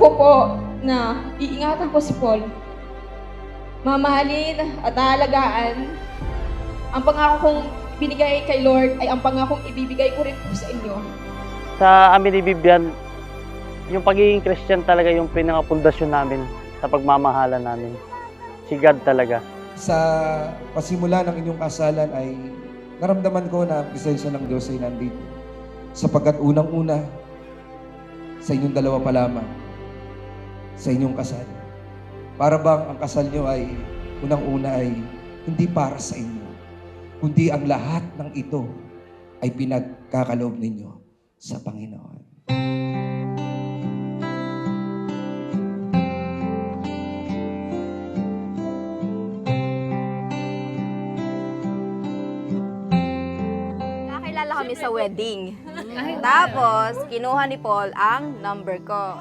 ko po na iingatan ko si Paul. Mamahalin at aalagaan. Ang pangako kong binigay kay Lord ay ang pangakong ibibigay ko rin po sa inyo. Sa amin ni Vivian, yung pagiging Christian talaga yung pinaka-pundasyon namin sa pagmamahalan namin. Si God talaga. Sa pasimula ng inyong kasalan ay naramdaman ko na ang presensya ng Diyos ay nandito. Sapagkat unang-una, sa inyong dalawa pa lamang, sa inyong kasal. Para bang ang kasal nyo ay, unang-una ay hindi para sa inyo, kundi ang lahat ng ito ay pinagkakaloob ninyo sa Panginoon. Nakilala kami sa wedding. Tapos, kinuha ni Paul ang number ko.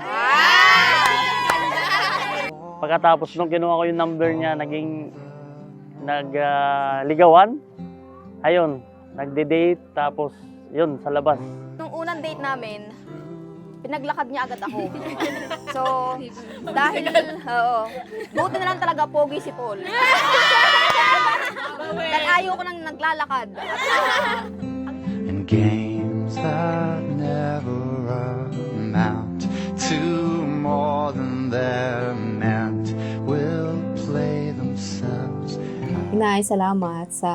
Pagkatapos nung kinuha ko yung number niya, naging nagligawan. Ayun, nagde-date, tapos yun, sa labas. Nung unang date namin, pinaglakad niya agad ako. So, dahil, buti na lang talaga pogi si Paul. Dahil ayaw ko nang naglalakad. And games that never amount to more than they're meant will play themselves. Inay, salamat sa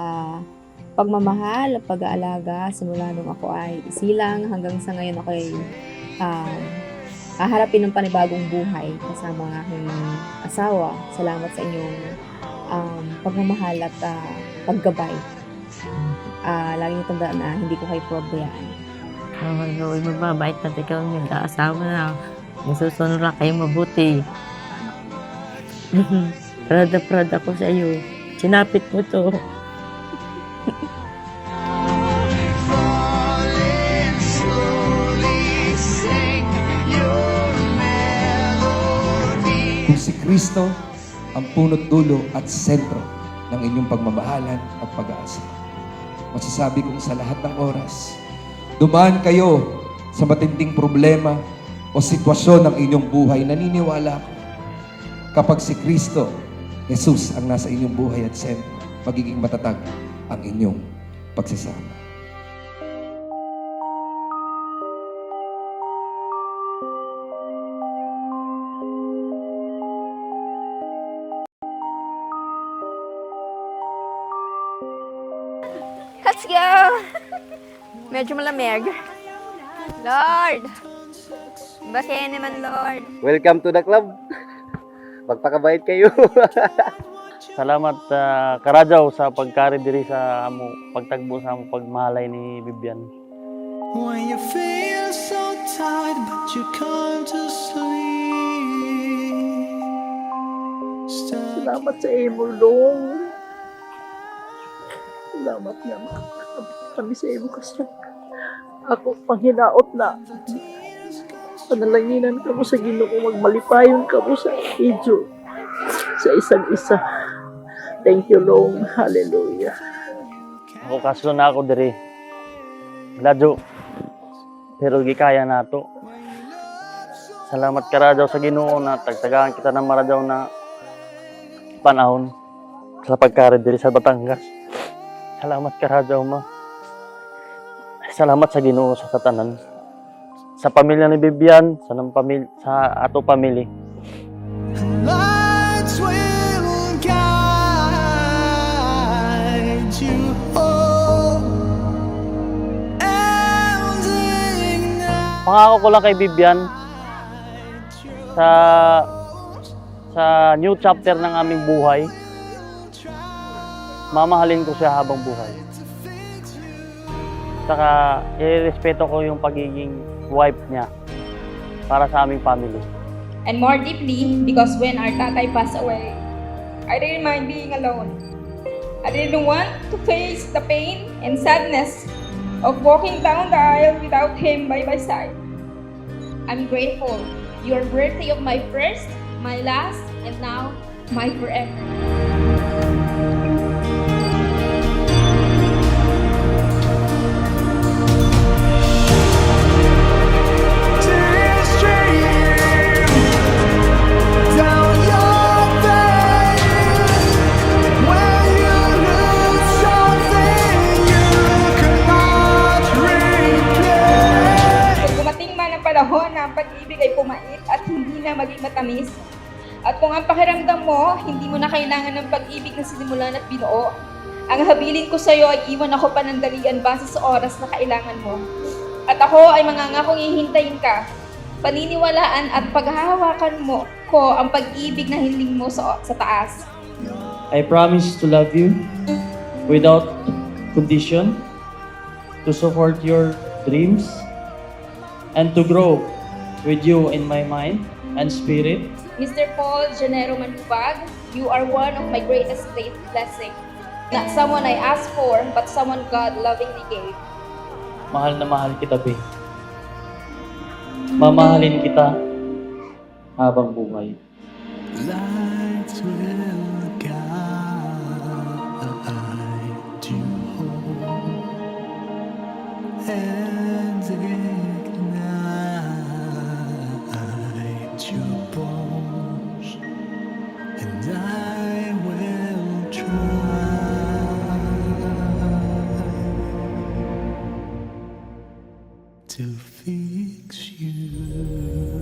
pagmamahal at pag-aalaga simula nung ako ay isilang hanggang sa ngayon ako ay haharapin ng panibagong buhay kasama ang aking asawa. Salamat sa inyong pagmamahal at paggabay. Lagi niyo tandaan na hindi ko kayo pabayaan. Ikaw ay magbabait at ikaw ang nag-aasawa na. Nasusunod lang kayo mabuti. Proud na proud ako sa iyo. Sinapit mo to. Falling slowly, sing your melody. Kung si Kristo ang punot dulo at sentro ng inyong pagmamahalan at pag-aasa, masasabi kong sa lahat ng oras, dumaan kayo sa matinding problema o sitwasyon ng inyong buhay, naniniwala ko, kapag si Kristo, Jesus ang nasa inyong buhay at sentro, magiging matatag ang inyong pagsasama. Let's go! Medyo malamig. Lord! Bakit naman, Lord? Welcome to the club. Magpakabait kayo. Salamat Karadyaw sa pagkari diri sa amo pagtagbo sa amo pagmahalay ni Vivian. When you feel so tired but you can't sleep. Salamat sa imo, Long. Salamat nga kami sa imo kasi ako panghinaot na panalanginan ka mo sa Ginoo, magmalipayon ka mo sa idyo sa isang isa. Thank you, Long. Hallelujah. Ako kaslo na ako diri. Ladyo. Pero gikaya nato. Salamat Karadyaw sa Ginoo na tagtagaan kita ng maradyaw na panahon sa pagkari diri sa Batangas. Salamat Karadyaw ma. Salamat sa Ginoo sa tanan. Sa pamilya ni Vivian, sa ato pamilya. Lights will guide you home. Ending now. Pangako ko lang kay Vivian sa new chapter ng aming buhay. Mamahalin ko siya habang buhay. Saka irespeto ko yung pagiging wife niya para sa aming family. And more deeply, because when our tatay passed away, I didn't mind being alone. I didn't want to face the pain and sadness of walking down the aisle without him by my side. I'm grateful. You're worthy of my first, my last, and now my forever. Tears stream at hindi na maging matamis. At kung ang pakiramdam mo, hindi mo na kailangan ng pag-ibig na sinimulan at binuo, ang habilin ko sa iyo ay iwan ako panandalian base sa oras na kailangan mo. At ako ay mangangakong hihintayin ka, paniniwalaan at paghahawakan mo ko ang pag-ibig na hiling mo sa taas. I promise to love you without condition, to support your dreams, and to grow with you in my mind and spirit. Mr. Paul Janero Manubag, you are one of my greatest blessings. Not someone I asked for, but someone God lovingly gave. Mahal na mahal kita, Be. Mamahalin kita habang buhay. Lights will guide you home. Hands ignite your bones, and I will try to fix you.